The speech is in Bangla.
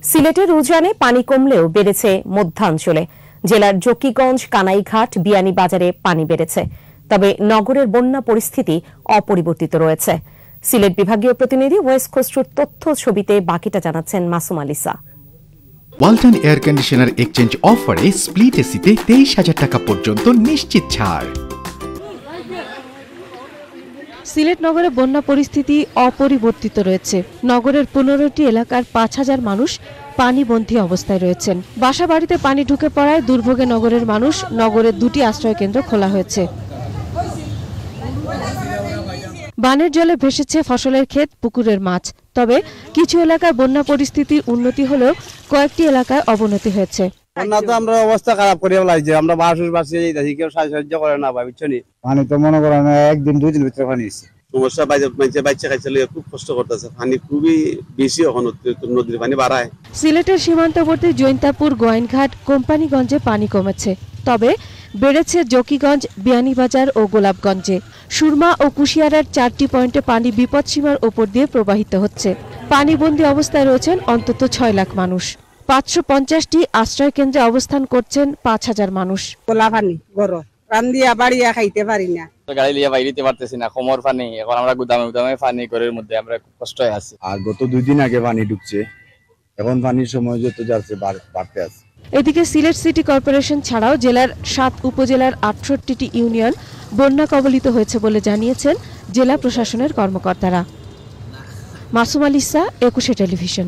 সিলেটের উজানে পানি কমলেও বেড়েছে মধ্যাঞ্চলে। জেলার জকিগঞ্জ, কানাইঘাট, বিয়ানীবাজারে পানি বেড়েছে, তবে নগরের বন্যা পরিস্থিতি অপরিবর্তিত রয়েছে। সিলেট বিভাগীয় প্রতিনিধি ওয়েস খসরুর তথ্য ছবিতে বাকিটা জানাচ্ছেন Masum আলিসা। Walton air conditioner exchange অফারে স্প্লিট এসিতে 23,000 টাকা পর্যন্ত নিশ্চিত ছাড়। সিলেট নগরে বন্যা পরিস্থিতি অপরিবর্তিত রয়েছে। নগরের 15টি এলাকার 5,000 মানুষ পানিবন্দী অবস্থায় রয়েছেন। বাসা বাড়িতে পানি ঢুকে পড়ায় দুর্ভোগে নগরের মানুষ। নগরের 2টি আশ্রয় কেন্দ্র খোলা হয়েছে। বানের জলে ভেসেছে ফসলের ক্ষেত, পুকুরের মাছ। তবে কিছু এলাকায় বন্যা পরিস্থিতির উন্নতি হলেও কয়েকটি এলাকায় অবনতি হয়েছে। আমরা অবস্থা খারাপ করে লাগছে, আমরা বাসে কেউ সাহায্য করে না ভাবিনি। পানি তো মনে করেন একদিন 2 দিন ভিতরে পানি সমস্যা বাচ্চা খাইছে খুব কষ্ট করতেছে। পানি খুবই বেশি, এখন নদীর পানি বাড়ায়। সিলেটের সীমান্তবর্তী জৈন্তাপুর, গোয়াইনঘাট, কোম্পানিগঞ্জে পানি কমেছে, তবে বেড়েছে জকিগঞ্জ, বিয়ানীবাজার ও গোলাপগঞ্জে। সুরমা ও কুশিয়ারার 4টি পয়েন্টে পানি বিপদসীমার ওপর দিয়ে প্রবাহিত হচ্ছে। পানিবন্দী অবস্থায় রয়েছেন অন্তত 6 লাখ মানুষ। 550টি আশ্রয় কেন্দ্রে অবস্থান করছেন 5,000 মানুষ। গোলা পানি গরম রান্দিয়া বাড়িয়া খাইতে পারি না, গাড়ি লিয়ে বাইরেতে পারতেছি না, কোমর পানি। এখন আমরা গুদামে পানি ঘরের মধ্যে আমরা খুব কষ্ট আছি। আর গত 2 দিন আগে পানি ঢুকছে, এখন পানির সময় যত যাচ্ছে বাড়তে আছে। এদিকে সিলেট সিটি কর্পোরেশন ছাড়াও জেলার 7 উপজেলার 68টি ইউনিয়ন বন্যা কবলিত হয়েছে বলে জানিয়েছেন জেলা প্রশাসনের কর্মকর্তারা। মাসুম আলিসা, 21 টেলিভিশন।